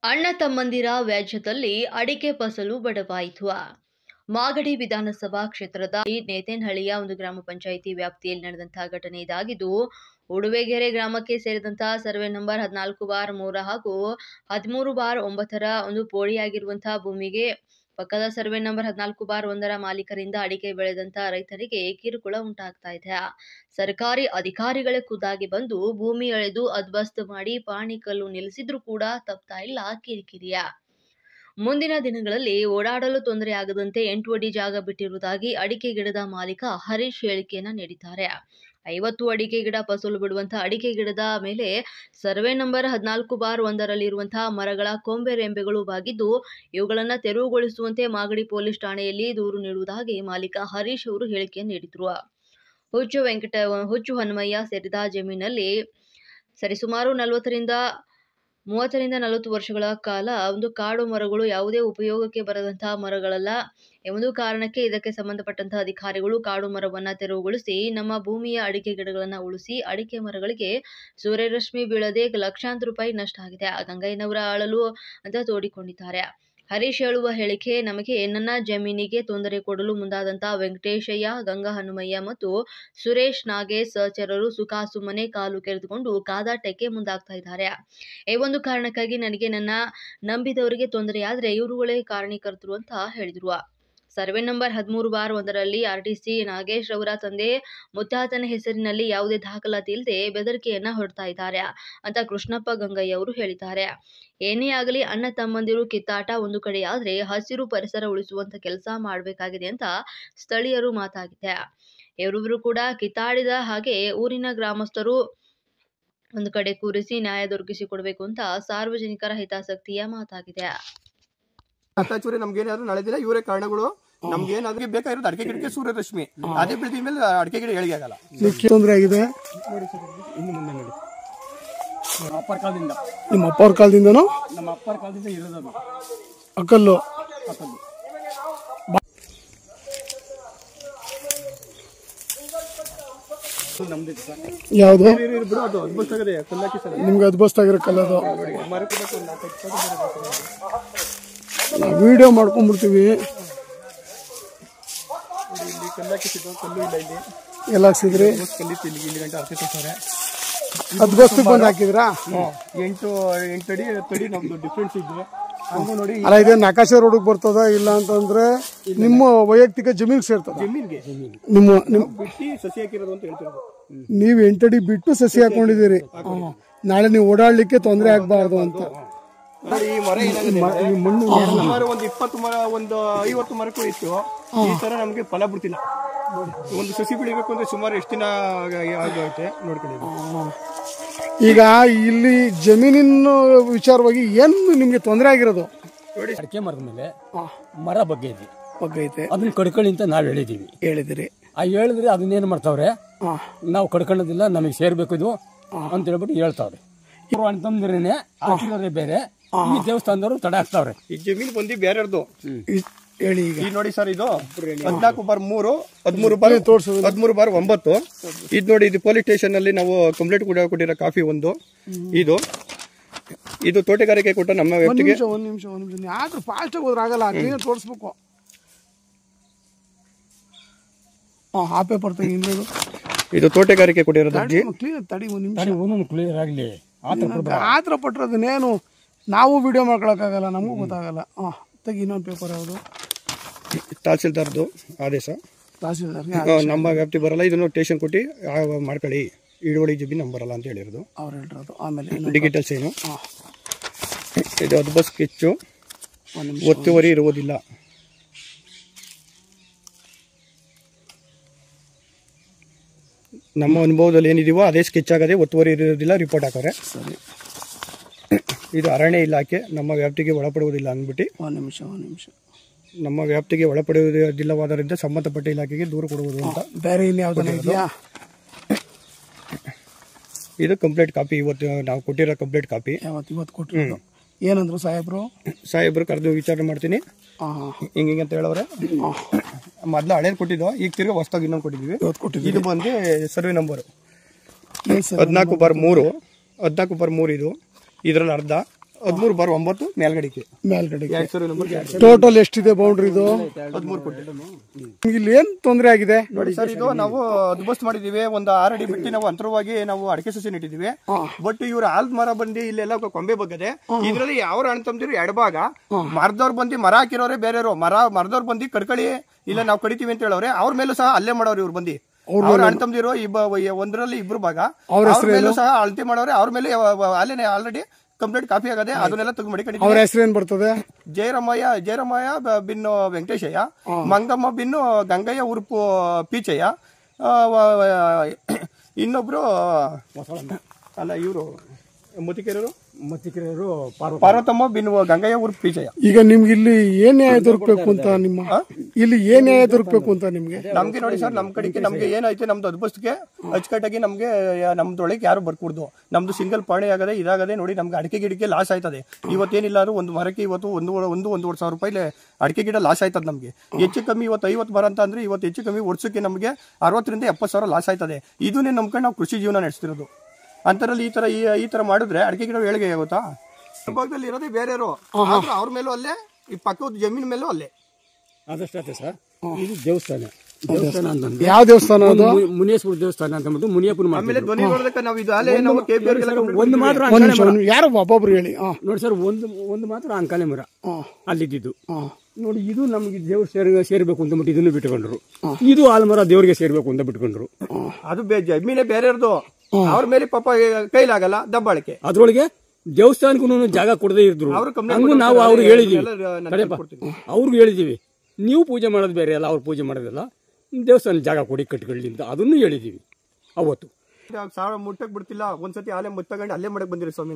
ಅಣ್ಣ ತಮ್ಮಂದಿರ ವ್ಯಾಜ್ಯದಲ್ಲಿ ಅಡಿಕೆ ಫಸಲು ಬಡವಾಯಿತು. ಮಾಗಡಿ ವಿಧಾನಸಭಾ ಕ್ಷೇತ್ರದ ನೇತೇನಹಳ್ಳಿಯ ಒಂದು ಗ್ರಾಮ ಪಂಚಾಯಿತಿ ವ್ಯಾಪ್ತಿಯಲ್ಲಿ ನಡೆದಂತಹ ಘಟನೆ ಇದಾಗಿದ್ದು, ಉಡುವೆಗೆರೆ ಗ್ರಾಮಕ್ಕೆ ಸೇರಿದಂತಹ ಸರ್ವೆ ನಂಬರ್ 14/3 ಹಾಗೂ 13/9ರ ಒಂದು ಪೋಡಿಯಾಗಿರುವಂತಹ ಭೂಮಿಗೆ ಪಕ್ಕದ ಸರ್ವೆ ನಂಬರ್ 14/1ರ ಮಾಲೀಕರಿಂದ ಅಡಿಕೆ ಬೆಳೆದಂತಹ ರೈತರಿಗೆ ಕಿರುಕುಳ ಉಂಟಾಗ್ತಾ ಇದೆ. ಸರ್ಕಾರಿ ಅಧಿಕಾರಿಗಳೇ ಖುದ್ದಾಗಿ ಬಂದು ಭೂಮಿ ಎಳೆದು ಅದ್ಬಸ್ತ್ ಮಾಡಿ ಪಾಣಿಕಲ್ಲು ನಿಲ್ಲಿಸಿದ್ರೂ ಕೂಡ ತಪ್ತಾ ಇಲ್ಲ ಕಿರಿಕಿರಿಯ. ಮುಂದಿನ ದಿನಗಳಲ್ಲಿ ಓಡಾಡಲು ತೊಂದರೆ ಆಗದಂತೆ 8 ಅಡಿ ಜಾಗ ಬಿಟ್ಟಿರುವುದಾಗಿ ಅಡಿಕೆ ಗಿಡದ ಮಾಲೀಕ ಹರೀಶ್ ಹೇಳಿಕೆಯನ್ನ ನೀಡಿದ್ದಾರೆ. 50 ಅಡಿಕೆ ಗಿಡ ಫಸಲು ಬಿಡುವಂತಹ ಅಡಿಕೆ ಗಿಡದ ಮೇಲೆ ಸರ್ವೆ ನಂಬರ್ 14/1ರಲ್ಲಿರುವಂತಹ ಮರಗಳ ಕೊಂಬೆ ರೆಂಬೆಗಳು ಬಾಗಿದ್ದು, ಇವುಗಳನ್ನು ತೆರವುಗೊಳಿಸುವಂತೆ ಮಾಗಡಿ ಪೊಲೀಸ್ ಠಾಣೆಯಲ್ಲಿ ದೂರು ನೀಡುವುದಾಗಿ ಮಾಲೀಕ ಹರೀಶ್ ಅವರು ಹೇಳಿಕೆಯನ್ನು ನೀಡಿದ್ರು. ಹುಚ್ಚು ಹನುಮಯ್ಯ ಸೇರಿದ ಜಮೀನಲ್ಲಿ ಸರಿಸುಮಾರು 30ರಿಂದ 40 ವರ್ಷಗಳ ಕಾಲ ಒಂದು ಕಾಡು ಮರಗಳು ಯಾವುದೇ ಉಪಯೋಗಕ್ಕೆ ಬರದಂತಹ ಮರಗಳಲ್ಲ. ಒಂದು ಕಾರಣಕ್ಕೆ ಇದಕ್ಕೆ ಸಂಬಂಧಪಟ್ಟಂತಹ ಅಧಿಕಾರಿಗಳು ಕಾಡು ಮರವನ್ನ ತೆರವುಗೊಳಿಸಿ ನಮ್ಮ ಭೂಮಿಯ ಅಡಿಕೆ ಗಿಡಗಳನ್ನು ಉಳಿಸಿ ಅಡಿಕೆ ಮರಗಳಿಗೆ ಸೂರ್ಯರಶ್ಮಿ ಬೀಳದೆ ಲಕ್ಷಾಂತರ ರೂಪಾಯಿ ನಷ್ಟ ಆಗಿದೆ. ಗಂಗಯ್ಯನವರ ಆಳಲು ಅಂತ ತೋಡಿಕೊಂಡಿದ್ದಾರೆ. ಹರೀಶ್ ಹೇಳುವ ಹೇಳಿಕೆ, ನಮಗೆ ನನ್ನ ಜಮೀನಿಗೆ ತೊಂದರೆ ಕೊಡಲು ಮುಂದಾದಂತಹ ವೆಂಕಟೇಶಯ್ಯ, ಗಂಗಾ ಹನುಮಯ್ಯ ಮತ್ತು ಸುರೇಶ್ ನಾಗೇಶ್ ಸಹಚರರು ಸುಖಾಸುಮ್ಮನೆ ಕಾಲು ಕೆರೆದುಕೊಂಡು ಕಾದಾಟಕ್ಕೆ ಮುಂದಾಗ್ತಾ ಇದ್ದಾರೆ. ಈ ಒಂದು ಕಾರಣಕ್ಕಾಗಿ ನನಗೆ ನನ್ನ ನಂಬಿದವರಿಗೆ ತೊಂದರೆಯಾದ್ರೆ ಇವರುಗಳೇ ಕಾರಣೀಕರ್ತರು ಅಂತ ಹೇಳಿದ್ರು. ಸರ್ವೆ ನಂಬರ್ 13/1ರಲ್ಲಿ ಆರ್ಟಿಸಿ ನಾಗೇಶ್ ರವರ ತಂದೆ ಮುತ್ತಾತನ ಹೆಸರಿನಲ್ಲಿ ಯಾವುದೇ ದಾಖಲಾತಿ ಇಲ್ಲದೆ ಬೆದರಿಕೆಯನ್ನ ಹೊರಡ್ತಾ ಇದ್ದಾರೆ ಅಂತ ಕೃಷ್ಣಪ್ಪ ಗಂಗಯ್ಯ ಅವರು ಹೇಳಿದ್ದಾರೆ. ಏನೇ ಆಗಲಿ ಅಣ್ಣ ತಮ್ಮಂದಿರು ಕಿತ್ತಾಟ ಒಂದು ಕಡೆಯಾದ್ರೆ ಹಸಿರು ಪರಿಸರ ಉಳಿಸುವಂತ ಕೆಲಸ ಮಾಡಬೇಕಾಗಿದೆ ಅಂತ ಸ್ಥಳೀಯರು ಮಾತಾಗಿದೆ. ಇವರಿಬ್ಬರು ಕೂಡ ಕಿತ್ತಾಡಿದ ಹಾಗೆ ಊರಿನ ಗ್ರಾಮಸ್ಥರು ಒಂದು ಕಡೆ ಕೂರಿಸಿ ನ್ಯಾಯ ದೊರಕಿಸಿಕೊಡ್ಬೇಕು ಅಂತ ಸಾರ್ವಜನಿಕರ ಹಿತಾಸಕ್ತಿಯ ಮಾತಾಗಿದೆ. ನಮ್ಗೇನಾದ್ರು ನಾಳೆ ದಿನ ಇವರೇ ಕಾರಣಗಳು. ನಮ್ಗೇನಾದ್ರೂ ಬೇಕಾಗಿರೋದು ಅಡಿಕೆ ಗಿಡಕ್ಕೆ ಸೂರ್ಯರಶ್ಮಿ, ಅದೇ ಬೆಳೆದ ಮೇಲೆ ಅಡಿಕೆ ಗಿಡ ಏಳಿಗೆ ಆಗಲ್ಲ. ತೊಂದರೆ ಆಗಿದೆ ಇನ್ನು ಮುಂದೆ ನೋಡಿ. ನಮ್ಮ ಅಪ್ಪರ ಕಾಲದಿಂದ ನಮ್ಮ ಅಪ್ಪರ ಕಾಲದಿಂದ ಇರೋದು ಅಕಲ್ಲು ಯಾವ್ದು ನಿಮ್ಗೆ ಅದ್ಭುತ ಆಗಿರೋ ಕಲ್ಲದು ವಿಡಿಯೋ ಮಾಡ್ಕೊಂಡ್ಬಿಡ್ತೀವಿ. ಎಲ್ಲ ಹಾಕ್ಸಿದ್ರಿ ಅದ್ಭುತ ಬಂದು ಹಾಕಿದ್ರಾ? 8 ಅಡಿ 10 ಅಡಿ ನಮ್ದು ಡಿಫ್ರೆನ್ಸ್ ಇದ್ದು ನೋಡಿ. ಅಲ್ಲ, ಇದೇನು ಆಕಾಶ ರೋಡ್ಗೆ ಬರ್ತದ? ಇಲ್ಲ ಅಂತಂದ್ರೆ ನಿಮ್ಮ ವೈಯಕ್ತಿಕ ಜಮೀನ್ ಸೇರ್ತದ? ಜಮೀನ್ಗೆ ನಿಮ್ಮ ಬಿಟ್ಟು ಸಸಿ ಹಾಕಿರೋದು ಅಂತ ಹೇಳ್ತಿರೋದು. ನೀವು 8 ಅಡಿ ಬಿಟ್ಟು ಸಸಿ ಹಾಕೊಂಡಿದ್ದೀರಿ. ನಾಳೆ ನೀವು ಓಡಾಡ್ಲಿಕ್ಕೆ ತೊಂದರೆ ಆಗ್ಬಾರ್ದು ಅಂತ. ಈ ಮರ ಏನಾಗಿದೆ, ಸುಮಾರು ಒಂದು 20 ಮರ, ಒಂದು 50 ಮರಕ್ಕೂ ಇತ್ತು. ಈ ತರ ನಮ್ಗೆ ಫಲ ಬಿಡ್ತಿಲ್ಲ. ಒಂದು ಸಸಿ ಬೆಳಿಬೇಕು ಅಂದ್ರೆ ಸುಮಾರು ಎಷ್ಟು ದಿನ ಆಗೈತೆ ನೋಡ್ಕೊಳ್ಳಿ. ಈಗ ಇಲ್ಲಿ ಜಮೀನಿನ ವಿಚಾರವಾಗಿ ಏನು ನಿಮ್ಗೆ ತೊಂದರೆ ಆಗಿರೋದು? ನೋಡಿ, ಅಡಿಕೆ ಮರದ ಮೇಲೆ ಮರ ಬಗ್ಗೈತೆ, ಅದನ್ನ ಕಡ್ಕೊಳ್ಳಿ ಅಂತ ನಾವು ಹೇಳಿದಿರಿ. ಹೇಳಿದ್ರೆ ಅದನ್ನೇನು ಮಾಡ್ತಾವ್ರೆ, ನಾವು ಕಡ್ಕೊಳ್ಳೋದಿಲ್ಲ, ನಮಗೆ ಸೇರ್ಬೇಕು ಇದು ಅಂತ ಹೇಳ್ಬಿಟ್ಟು ಹೇಳ್ತಾವ್ರೆ. ಅಂತಂದ್ರೇನೆ ಹಾಕಿರೋದೇ ಬೇರೆ, ಈ ದೇವಸ್ಥಾನದವರು ತಡೆ ಹಾಕ್ತಾವ್ರೆ. ಈ ಜಮೀನು ಬಂದು ಬೇರೆಯವ್ರದ್ದು ಹೇಳಿ. ಈಗ ನೋಡಿ ಸರ್, ಇದು 14/3, 13/9. ಇದು ನೋಡಿ, ಇದು ಪೊಲೀಸ್ ಸ್ಟೇಷನ್ ಅಲ್ಲಿ ನಾವು ಕಂಪ್ಲೇಂಟ್ ಕೂಡ ಕೊಟ್ಟಿರೋ ಕಾಫಿ ಒಂದು. ಇದು ತೋಟಗಾರಿಕೆ ಕೊಟ್ಟ ನಮ್ಮ ವ್ಯಕ್ತಿಗೆ. ಒಂದ್ ನಿಮಿಷ ಯಾಕೆ ಫಾಸ್ಟ್ ಆಗಿ ಹೋದ್ರೆ ಆಗಲ್ಲ, ಕ್ಲೀನ್ ತೋರಿಸ್ಬೇಕು. ಆ ಪೇಪರ್ ತೆಗಿ. ಇದು ತೋಟಗಾರಿಕೆ ಕೊಟ್ಟಿರೋದು. ತಡಿ ಒಂದ್ ನಿಮಿಷ, ಕ್ಲಿಯರ್ ಆಗಲಿ. ಆತರ ಪಟ್ಟಿರೋದನ್ನೇನು ನಾವು ವಿಡಿಯೋ ಮಾಡ್ಕೊಳಕ್ಕಾಗಲ್ಲ, ನಮಗೂ ಗೊತ್ತಾಗಲ್ಲ. ತೆಗಿ ಇನ್ನೊಂದು ಪೇಪರ್. ಯಾವುದು? ತಹಸೀಲ್ದಾರ್ದು ಆದೇಶ. ನಮ್ಮ ವ್ಯಾಪ್ತಿ ಬರಲ್ಲ, ಇದನ್ನು ಸ್ಟೇಷನ್ ಕೊಟ್ಟು ಮಾಡ್ಕೊಳ್ಳಿ, ಹಿಡುವಳಿ ಜಮೀನು ನಮ್ಮ ಬರಲ್ಲ ಅಂತ ಹೇಳಿರೋದು ಅವ್ರು ಹೇಳಿರೋದು. ಆಮೇಲೆ ಡಿಜಿಟಲ್ ಸೈನು. ಇದು ಅದ್ಭುತ ಸ್ಕೆಚ್ಚು, ಒತ್ತುವರಿ ಇರುವುದಿಲ್ಲ. ನಮ್ಮ ಅನುಭವದಲ್ಲಿ ಏನಿದೀವೋ ಅದೇ ಸ್ಕೆಚ್ ಆಗದೆ, ಒತ್ತುವರಿ ಇರೋದಿಲ್ಲ, ರಿಪೋರ್ಟ್ ಹಾಕೋರೆ. ಸರಿ. ಇದು ಅರಣ್ಯ ಇಲಾಖೆ ನಮ್ಮ ವ್ಯಾಪ್ತಿಗೆ ಒಳಪಡುವುದಿಲ್ಲ ಅಂದ್ಬಿಟ್ಟು. ಒಂದು ನಿಮಿಷ ನಮ್ಮ ವ್ಯಾಪ್ತಿಗೆ ಒಳಪಡುವುದಿಲ್ಲವಾದ್ದರಿಂದ ಸಂಬಂಧಪಟ್ಟ ಇಲಾಖೆಗೆ ದೂರು ಕೊಡುವುದು ಅಂತ. ಬೇರೆ ಇನ್ಯಾವುದನ್ನ ಇದೆಯಾ? ಇದು ಕಂಪ್ಲೀಟ್ ಕಾಪಿ, ಇವತ್ತು ನಾವು ಕೊಟ್ಟಿರೋ ಕಂಪ್ಲೀಟ್ ಕಾಪಿ. ಇವತ್ತು ಕೊಟ್ಟಿರೋದು. ಏನಂದ್ರು ಸಾಹೇಬ್ರು ಕರೆದು ವಿಚಾರಣೆ ಮಾಡ್ತೀನಿ ಹಿಂಗೆ ಅಂತ ಹೇಳವ್ರೆ. ಮೊದಲು ಹಳೇದು ಕೊಟ್ಟಿದ್ದು, ಈಗ ತಿರ್ಗಿ ಹೊಸದಾಗಿ ಇನ್ನೊಂದು ಕೊಟ್ಟಿದ್ದೀವಿ. ಇದು ಬಂದು ಸರ್ವೆ ನಂಬರು 14/3. ಇದು ಇದರಲ್ಲಿ ಅರ್ಧ 13/9 ಮೇಲ್ಗಡೆಗೆ ಟೋಟಲ್ ಎಷ್ಟಿದೆ ಬೌಂಡ್ರಿ ಇದು? 13 ಕೊಟ್ಟು. ಇಲ್ಲಿ ಏನ್ ತೊಂದರೆ ಆಗಿದೆ ನೋಡಿ ಸರ್, ಇದು ನಾವು ಹದ್ಬಸ್ತ್ ಮಾಡಿದೀವಿ. ಒಂದು 6 ಅಡಿ ಬಿಟ್ಟು ನಾವು ಅಂತರವಾಗಿ ನಾವು ಅಡಿಕೆ ಸಸಿ ನೆಟ್ಟಿದೀವಿ. ಬಟ್ ಇವ್ರ ಆಲ್ದ ಮರ ಬಂದು ಇಲ್ಲೆಲ್ಲ ಕೊಂಬೆ ಬಗ್ಗದೆ. ಇದ್ರಲ್ಲಿ ಯಾವ ಅಣ್ಣ ತಮ್ದಿರು ಎಡಭಾಗ ಮರದವ್ರು ಬಂದು ಮರ ಹಾಕಿರೋರೆ ಬೇರೆಯವರು, ಮರದವ್ರು ಬಂದು ಕಡ್ಕಳಿ ಇಲ್ಲ ನಾವು ಕಡಿತೀವಿ ಅಂತ ಹೇಳವ್ರೆ. ಅವ್ರ ಮೇಲೂ ಸಹ ಅಲ್ಲೇ ಮಾಡೋರು ಇವ್ರು ಬಂದು. ಅವ್ರ ಅಣ್ಣ ತಮ್ದಿರು ಒಂದರಲ್ಲಿ 2 ಭಾಗ ಅವ್ರ ಮೇಲೂ ಸಹ ಅಳತೆ ಮಾಡೋರೆ. ಅವ್ರ ಮೇಲೆ ಅಲ್ಲೇ ಆಲ್ರೆಡಿ ಕಂಪ್ಲೀಟ್ ಕಾಪಿ ಆಗದೆ. ಅದನ್ನೆಲ್ಲ ತೆಗೆದು ಮಡಿಕೊಂಡಿದ್ದೀವಿ. ಅವ್ರ ಹೆಸರು ಏನ್ ಬರ್ತದೆ? ಜಯರಾಮಯ್ಯ ಬಿನ್ ವೆಂಕಟೇಶಯ್ಯ, ಮಂಗಮ್ಮ ಬಿನ್ ಗಂಗಯ್ಯ ಉರುಪು ಪೀಚಯ್ಯ, ಇನ್ನೊಬ್ರು ಅಲ್ಲ ಇವರು ಮತ್ತಿಕೆರೆಯವರು ಪಾರ್ವತಮ್ಮ ಬಿನ್ ಗಂಗಯ್ಯ ಉರುಪು ಪೀಚಯ್ಯ. ಈಗ ನಿಮ್ಗೆ ಇಲ್ಲಿ ಏನ್ ನ್ಯಾಯ ದೊರಕಬೇಕು ಅಂತ ಇಲ್ಲಿ ಏನ್ ನ್ಯಾಯ ದೊರಕಬೇಕು ಅಂತ ನಮ್ಗೆ ನೋಡಿ ಸರ್, ನಮ್ ಕಡೆಗೆ ನಮ್ಗೆ ಏನಾಯ್ತು ನಮ್ದು ಅದ್ಬಸ್ಗೆ ಅಚ್ಚುಕಟ್ಟಾಗಿ ನಮ್ಗೆ ನಮ್ದೊಳಗೆ ಯಾರು ಬರ್ಕೂಡ್ದು. ನಮ್ದು ಸಿಂಗಲ್ ಪಾಣಿ ಆಗದೆ ಇದಾಗದೆ. ನೋಡಿ ನಮ್ಗೆ ಅಡಿಕೆ ಗಿಡಕ್ಕೆ ಲಾಸ್ ಆಯ್ತದೆ. ಇವತ್ತೇನಿಲ್ಲ ಅಂದ್ರೆ ಒಂದು ಮರಕ್ಕೆ ಇವತ್ತು 1,500 ಸಾವಿರ ರೂಪಾಯಿ ಅಡಿಕೆ ಗಿಡ ಲಾಸ್ ಆಯ್ತದೆ ನಮ್ಗೆ. ಹೆಚ್ಚು ಕಮ್ಮಿ ಇವತ್ತು 50 ಮರ ಅಂತ ಅಂದ್ರೆ ಇವತ್ತು ಹೆಚ್ಚು ಕಮ್ಮಿ ವರ್ಷಕ್ಕೆ ನಮ್ಗೆ 60 ರಿಂದ 70 ಸಾವಿರ ಲಾಸ್ ಆಯ್ತದೆ. ಇದನ್ನೇ ನಂಬ್ಕೊಂಡು ನಾವು ಕೃಷಿ ಜೀವನ ನಡೆಸ್ತಿರೋದು. ಅಂತರಲ್ಲಿ ಈ ತರ ಮಾಡಿದ್ರೆ ಅಡಿಕೆ ಗಿಡ ಏಳಿಗೆ ಆಗುತ್ತಾ? ಭಾಗದಲ್ಲಿ ಇರೋದೇ ಬೇರೆಯವರು, ಅವ್ರ ಮೇಲೂ ಅಲ್ಲೇ, ಈ ಪಕ್ಕದ ಜಮೀನ್ ಮೇಲೂ ಅಲ್ಲೇ. ಅದಷ್ಟೇ ಸರ್. ಇದು ದೇವಸ್ಥಾನ ಅಂತಂದ್ರೆ ಯಾವ ದೇವಸ್ಥಾನ? ಮುನಿಯೇಶ್ವರ ದೇವಸ್ಥಾನ ಅಂತ ಮುನಿಯಪ್ಪನ. ಆಮೇಲೆ ಧ್ವನಿ ನೋಡೋದಕ್ಕೆ ನಾವು ಇದು ಅಲ್ಲೇ ನಾವು ಒಂದು ಮಾತ್ರ ಯಾರು ಒಬ್ಬೊಬ್ರು ಹೇಳಿ ನೋಡಿ ಸರ್, ಒಂದು ಮಾತ್ರ ಅಂಕಾಲೆ ಮರ ಅಲ್ಲಿದ್ದು ನೋಡಿ. ಇದು ನಮ್ಗೆ ದೇವ್ರು ಸೇರ್ಬೇಕು ಅಂತ ಇದನ್ನು ಬಿಟ್ಕೊಂಡ್ರು. ಇದು ಆಲ್ಮರ ದೇವ್ರಿಗೆ ಸೇರ್ಬೇಕು ಅಂತ ಬಿಟ್ಕೊಂಡ್ರು. ಅದು ಜಮೀನೇ ಬೇರೆಯವ್ರದು. ಅವ್ರ ಮೇಲೆ ಪಾಪ ಕೈಲಾಗಲ್ಲ ದಬ್ಬಾಳಿಕೆ. ಅದ್ರೊಳಗೆ ದೇವಸ್ಥಾನಕ್ಕೂ ಜಾಗ ಕೊಡದೇ ಇದ್ರು. ಹಂಗೂ ನಾವು ಅವ್ರಿಗೆ ಹೇಳಿದೀವಿ, ನೀವು ಪೂಜೆ ಮಾಡೋದು ಬೇರೆ ಅಲ್ಲ, ಅವ್ರು ಪೂಜೆ ಮಾಡೋದಲ್ಲ, ದೇವಸ್ಥಾನ ಜಾಗ ಕೊಡಿ ಕಟ್ಕೊಳ್ಳಿ ಅಂತ ಅದನ್ನು ಹೇಳಿದೀವಿ ಅವತ್ತು. ಸಾವಿರ ಮುಟ್ಟಕ್ ಬಿಡ್ತಿಲ್ಲ. ಒಂದ್ಸತಿ ಆಲೆ ಮುತ್ತಗೊಂಡು ಅಲ್ಲೇ ಮಾಡಕ್ ಬಂದಿರಿ ಸ್ವಾಮಿ.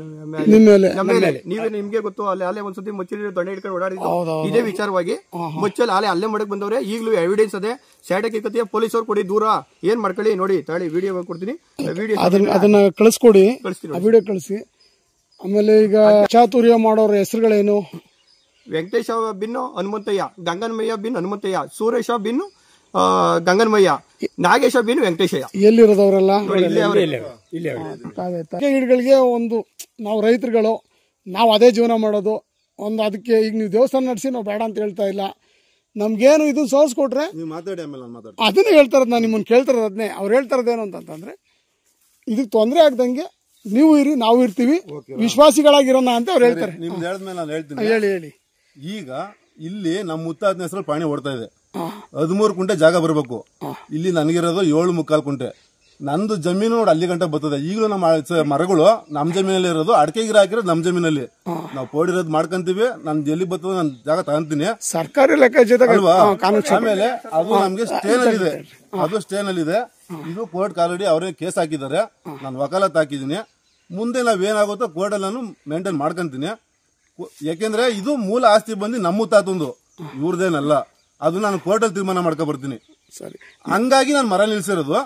ನೀವೇ ನಿಮ್ಗೆ ಗೊತ್ತು, ಅಲ್ಲೇ ಒಂದ್ಸತಿ ಮುಚ್ಚಿರಿ ದೊಡ್ಡ ಹಿಡ್ಕೊಂಡು ಓಡಾಡಿದ್ರು ಇದೇ ವಿಚಾರವಾಗಿ. ಮುಚ್ಚಲ್ಲಿ ಅಲ್ಲೇ ಮಾಡಕ್ ಬಂದವ್ರೆ. ಈಗಲೂ ಎವಿಡೆನ್ಸ್ ಅದೇ. ಸ್ಯಾಟಕ್ಕೆ ಕತ್ತಿಯ ಪೊಲೀಸರು ಕೊಡಿ ದೂರ ಏನ್ ಮಾಡ್ಕೊಳ್ಳಿ. ನೋಡಿ ತಾಳಿ ವಿಡಿಯೋ ಕೊಡ್ತೀನಿ, ಅದನ್ನ ಕಳಿಸ್ಕೊಡಿ, ವಿಡಿಯೋ ಕಳಿಸಿ. ಆಮೇಲೆ ಈಗ ಚಾತುರ್ಯ ಮಾಡೋರ ಹೆಸರುಗಳೇನು? ವೆಂಕಟೇಶ ಬಿನ್ನು ಹನುಮಂತಯ್ಯ, ಗಂಗನ್ಮಯ್ಯ ಬಿನ್ ಹನುಮಂತಯ್ಯ, ಸೂರೇಶ ಬಿನ್ನು ಗಂಗನ್ಮಯ್ಯ, ನಾಗೇಶ ಬಿನ್ ವೆಂಕಟೇಶಯ್ಯ. ಎಲ್ಲಿರೋದವರೆಲ್ಲ ಗಿಡಗಳಿಗೆ ಒಂದು ನಾವು ರೈತರುಗಳು ನಾವು ಅದೇ ಜೀವನ ಮಾಡೋದು. ಒಂದು ಅದಕ್ಕೆ ಈಗ ನೀವು ದೇವಸ್ಥಾನ ನಡೆಸಿ ನಾವು ಬೇಡ ಅಂತ ಹೇಳ್ತಾ ಇಲ್ಲ. ನಮ್ಗೇನು ಇದು ಸೋಲ್ಸ್ಕೊಟ್ರೆ ಅದನ್ನೇ ಹೇಳ್ತಾರದ್. ನಾನು ನಿಮ್ಮನ್ನು ಕೇಳ್ತಾರದು ಅದನ್ನೇ. ಅವ್ರು ಹೇಳ್ತಾರದೇನು ಅಂತಂದ್ರೆ ಇದಕ್ಕೆ ತೊಂದರೆ ಆಗ್ದಂಗೆ ನೀವು ಇರಿ, ನಾವು ಇರ್ತೀವಿ, ವಿಶ್ವಾಸಿಗಳಾಗಿರೋಣ ಅಂತ ಅವ್ರು ಹೇಳ್ತಾರೆ. ನಿಮ್ದು ಹೇಳಿದ್ಮೇಲೆ ನಾನು ಹೇಳ್ತೀನಿ. ಹೇಳಿ. ಈಗ ಇಲ್ಲಿ ನಮ್ಮ ಮುತ್ತಾದನ ಹೆಸರಲ್ಲಿ ಪಾಣಿ ಓಡ್ತಾ ಇದೆ. 13 ಕುಂಟೆ ಜಾಗ ಬರಬೇಕು. ಇಲ್ಲಿ ನನಗಿರೋದು 7.25 ಕುಂಟೆ. ನಂದು ಜಮೀನು ನೋಡಿ ಅಲ್ಲಿ ಗಂಟೆ ಬರ್ತದೆ. ಈಗಲೂ ನಮ್ಮ ಮರಗಳು ನಮ್ ಜಮೀನಲ್ಲಿ ಇರೋದು, ಅಡಿಕೆ ಗಿಡ ಹಾಕಿರೋದು ನಮ್ ಜಮೀನಲ್ಲಿ. ನಾವು ಪೋಡಿರೋದು ಮಾಡ್ಕೊಂತೀವಿ. ನನ್ ಎಲ್ಲಿ ಬರ್ತದೆ ನಾನು ಜಾಗ ತಗೊಂತೀನಿ. ಸರ್ಕಾರಿ ಲೆಕ್ಕ ಅಲ್ವಾ? ಆಮೇಲೆ ಅದು ನಮ್ಗೆ ಸ್ಟೇನಲ್ಲಿದೆ. ಅದು ಸ್ಟೇನಲ್ಲಿದೆ. ಇದು ಕೋರ್ಟ್ ಆಲ್ರೆಡಿ ಅವರೇ ಕೇಸ್ ಹಾಕಿದ್ದಾರೆ. ನಾನು ವಕಾಲತ್ ಹಾಕಿದ್ದೀನಿ. ಮುಂದೆ ನಾವೇನಾಗುತ್ತೋ ಕೋರ್ಟಲ್ಲಿ ನಾನು ಮೇಂಟೈನ್ ಮಾಡ್ಕೊಂತೀನಿ. ಯಾಕೆಂದ್ರೆ ಇದು ಮೂಲ ಆಸ್ತಿ ಬಂದು ನಮ್ಮ ಮುತ್ತಾತಂದು, ಇವ್ರದೇನಲ್ಲ. ಅದು ನಾನು ಕೋರ್ಟಲ್ಲಿ ತೀರ್ಮಾನ ಮಾಡ್ಕೊ ಬರ್ತೀನಿ. ಸರಿ, ಹಂಗಾಗಿ ನಾನು ಮರ ನಿಲ್ಸಿರೋದು.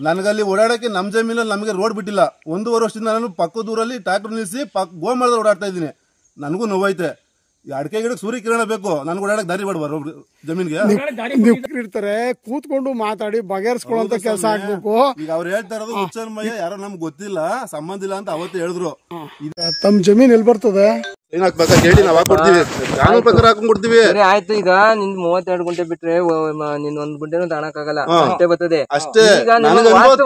ನನಗಲ್ಲಿ ಓಡಾಡಕ್ಕೆ ನಮ್ ಜಮೀನಲ್ಲಿ ನಮಗೆ ರೋಡ್ ಬಿಟ್ಟಿಲ್ಲ. 1.5 ವರ್ಷದಿಂದ ನಾನು ಪಕ್ಕದೂರಲ್ಲಿ ಟ್ರಾಕ್ಟರ್ ನಿಲ್ಸಿ ಗೋಮಾಳದಲ್ಲಿ ಓಡಾಡ್ತಾ ಇದ್ದೀನಿ. ನನಗೂ ನೋವೈತೆ. ಅಡಿಕೆ ಗಿಡಕ್ಕೆ ಸೂರ್ಯಕಿರಣ ಬೇಕು, ನನ್ಗೆ ಓಡಾಡಕ್ ದಾರಿ ಬೇಡವಾ ಜಮೀನ್ಗೆ? ಇರ್ತಾರೆ ಕೂತ್ಕೊಂಡು ಮಾತಾಡಿ ಬಗೆಹರಿಸ್ಕೊಳ್ಳೋ ಕೆಲಸ ಆಗ್ಬೇಕು. ಈಗ ಅವ್ರು ಹೇಳ್ತಾ ಇರೋದು ಹುಚ್ಚನ್ಮಯ್ಯ ಯಾರೋ ನಮ್ಗೆ ಗೊತ್ತಿಲ್ಲ, ಸಂಬಂಧ ಇಲ್ಲ ಅಂತ ಅವತ್ತು ಹೇಳಿದ್ರು. ತಮ್ಮ ಜಮೀನ್ ಎಲ್ಲಿ ಬರ್ತದೆ? ಏನಾಗ್ಬೇಕಾ ಹೇಳಿ, ನಾವ್ ಹಾಕೊಡ್ತೀವಿ, ಕಾನೂನು ಪ್ರಕಾರ ಹಾಕೊಂಡ್ಬಿಡ್ತೀವಿ. ಆಯ್ತು, ಈಗ ನಿಂದ್ 32 ಗುಂಟೆ ಬಿಟ್ರೆ ನಿನ್ 1 ಗುಂಟೆನೂ ತಗೊಳಕ್ಕಾಗಲ್ಲ, ಅಷ್ಟೇ ಬರ್ತದೆ. ಅಷ್ಟೇ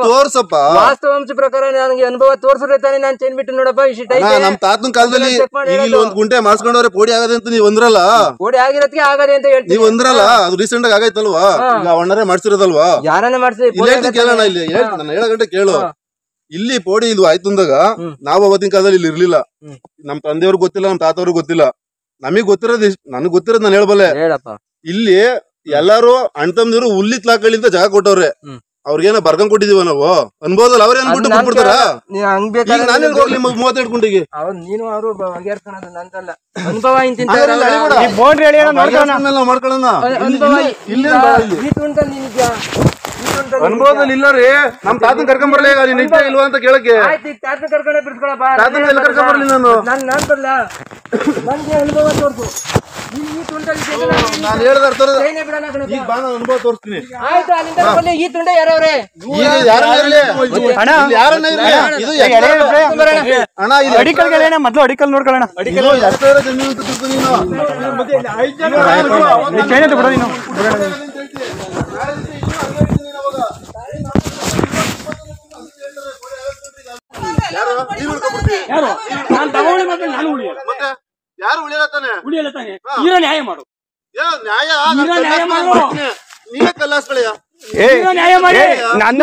ತೋರ್ಸಪ್ಪ. ವಾಸ್ತವಾಂಶ ಪ್ರಕಾರ ನನಗೆ ಅನುಭವ ತೋರ್ಸಿದ್ರೆ ತಾನೇ ನಾನ್ ಚೇನ್ ಬಿಟ್ಟು ನೋಡಪ್ಪ ಇಷ್ಟ. ನಮ್ ತಾತನ ಕಾಲದಲ್ಲಿ ಈಗ 1 ಗುಂಟೆ ಮಾಡ್ಸ್ಕೊಂಡವ್ರೆ ಪೋಡಿ ಆಗದೆ ಅಂತ ನೀವ್ ಅಂದ್ರಲ್ಲ. ಪೋಡಿ ಆಗಿರೋದಕ್ಕೆ ಆಗದೆ ಅಂತ ಹೇಳ್ತೀವಿ. ನೀವ್ ಅಂದ್ರಲ್ಲ, ಅದು ರೀಸೆಂಟ್ ಆಗಿ ಆಗೈತಲ್ವಾ? ಈಗ ಅಣ್ಣರೇ ಮಾಡ್ಸಿರೋದಲ್ವಾ? ಯಾರನ್ನ ಮಾಡ್ಸಿ ಕೇಳೋಣ. ಇಲ್ಲಿ ನಾನು 7 ಗಂಟೆ ಕೇಳು. ಇಲ್ಲಿ ಪೋಡಿ ಇದು ಆಯ್ತು ಅಂದಾಗ ನಾವು ಅವತ್ತಿನ ಕಾಲದಲ್ಲಿ ಇಲ್ಲಿ ಇರ್ಲಿಲ್ಲ. ನಮ್ ತಂದೆಯವ್ರಿಗೆ ಗೊತ್ತಿಲ್ಲ, ನಮ್ ತಾತವ್ರಿಗೆ ಗೊತ್ತಿಲ್ಲ. ನಮಗ್ ಗೊತ್ತಿರೋದು ನನಗ್ ಗೊತ್ತಿರೋದು ನಾನು ಹೇಳ್ಬಲ್ಲೆ. ಇಲ್ಲಿ ಎಲ್ಲಾರು ಅಣ್ತಮ್ದಿರು ಹುಲ್ಲಿತ್ಲಾಕಳಿಂದ ಜಾಗ ಕೊಟ್ಟವ್ರೆ. ಅವ್ರಿಗೇನ ಬರ್ಕೊಂಡ್ ಕೊಟ್ಟಿದೀವ ನಾವು ಅನ್ಬೋದಲ್ಲ. ಅವ್ರೇನ್ ಬಿಟ್ಟು ಕೊಟ್ಬಿಡ್ತಾರ? ನಾನೇ ಹೋಗ್ಲಿ 32 ಗುಂಟೆಗೆ. ನೀನು ಅವರು ಅನುಭವ ಮಾಡ್ಕೊಳ್ಳೋಣ. ಅನುಭವದಲ್ಲಿ ಇಲ್ಲ ರೀ. ನಮ್ ತಾತನ ಕರ್ಕೊಂಡ್ ಬರ್ಲಿ, ನಿಜ ಇಲ್ವಾ ಅಂತ ಕೇಳಕ್ಕೆ. ತಾತನ ಕರ್ಕೊಂಡೆ ಬಿಡ್ಸ್ಕೊಳಪ್ಪ. ತಾತನ ಕರ್ಕೊಂಡ್ ಬರ್ಲಿ ನಾನು. ನಾನ್ ಬರ್ಲಾ? ನನ್ಗೆ ಅನುಭವ ತೋರ್ಸು. ನಾನು ಹೇಳ್ದ ಅರ್ಥ ಈಗ ಬಾ ನಾನು ಅನುಭವ ತೋರಿಸ್ತೀನಿ. ಆಯ್ತು ಅಲ್ಲಿಂದ ಬನ್ನಿ. ಈ ತುಂಡ ಯಾರವ್ರೆ ಈಗ ಯಾರನ್ನ ಇರ್ಲಿ ಯಾರನ್ನ ಇರ್ಲಿ ಇದು ಅಣ್ಣ ಇದು ಅಡಿಕಲ್ಗಳೇನ ಮೊದ್ಲು ಅಡಿಕಲ್ ನೋಡ್ಕೊಳ್ಳೋಣ. ಇದು ಎಷ್ಟೋ ಇರೋ ಜಮೀನು ಅಂತ ತಿಳ್ಕೊ ನೀನು. ಬಿಡೋ ನೀನು. ನಾನು ತಗೊಳ್ಳಿ ಮತ್ತೆ ನಾನು ಉಳಿಯಲ್ಲ. ಮತ್ತೆ ಯಾರು ಉಳಿಯಲ್ಲ ತಾನೆ? ಉಳಿಯಲ್ಲ ತಾನೆ? ನೀನು ನ್ಯಾಯ ಮಾಡು. ನ್ಯಾಯ ನೀವೇ ಕಲ್ಲಾಸ್ಕೊಳ್ಳಯ್ಯ. ನ್ಯಾಯ ಮಾಡಿ. ನನ್ನ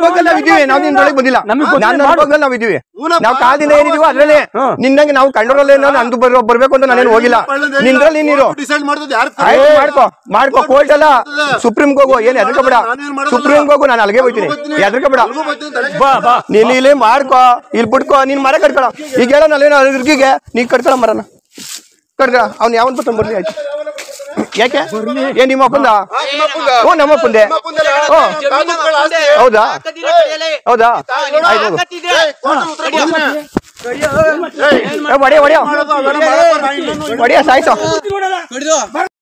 ಬಗ್ಗೆ ನಾವಿದ್ದೀವಿ, ನಾವು ನಿನ್ನೊಳಗೆ ಬಂದಿಲ್ಲ. ನನ್ನ ಬಗ್ಗೆ ನಾವಿದ್ದೀವಿ, ನಾವು ಕಾದಿನ ಏನಿದೀವೋ ಅದ್ರಲ್ಲಿ ನಿನ್ನಂಗೆ ನಾವು ಕಂಡೋರಲ್ಲ ನಂದು ಬರ್ಬೇಕು ಅಂತ ನಾನೇನು ಹೋಗಿಲ್ಲ. ನಿಂದ್ರಲ್ಲಿ ನೀರು ಡಿಸೈಡ್ ಮಾಡೋದು ಯಾರು? ಮಾಡ್ಕೋ ಕೋರ್ಟ್ ಅಲ್ಲ, ಸುಪ್ರೀಂ ಹೋಗು. ಏನ್ ಹೆದರ್ಕಬೇಡ, ಸುಪ್ರೀಂ ಹೋಗು. ನಾನು ಅಲ್ಲಿಗೆ ಹೋಗ್ತೀನಿ, ಹೆದರ್ಕಬೇಡ. ನೀನ್ ಇಲ್ಲಿ ಮಾಡ್ಕೋ, ಇಲ್ಲಿ ಬಿಡ್ಕೋ. ನೀನ್ ಮರ ಕಟ್ಕೊಳ. ಈಗ ಹೇಳೋ ನಾನೇನೋ ಇರ್ಗಿಗೆ ನೀ ಕಟ್ಕೊಳ ಮರನ ಕಟ್ಕೊಳ. ಅವ್ನು ಯಾವನ್ ಬತ್ತ ಬರ್ಲಿ. ಆಯ್ತು, ಯಾಕೆ ಏನ್ ನಿಮ್ಮ ಅಪ್ಪಂದ? ಓ ನಮ್ಮ ಅಪ್ಪಂದೆ. ಹೌದಾ ಹೌದಾ ಆಯ್ತು. ಹೊಡಿಯ ಸಾಯ್ತು.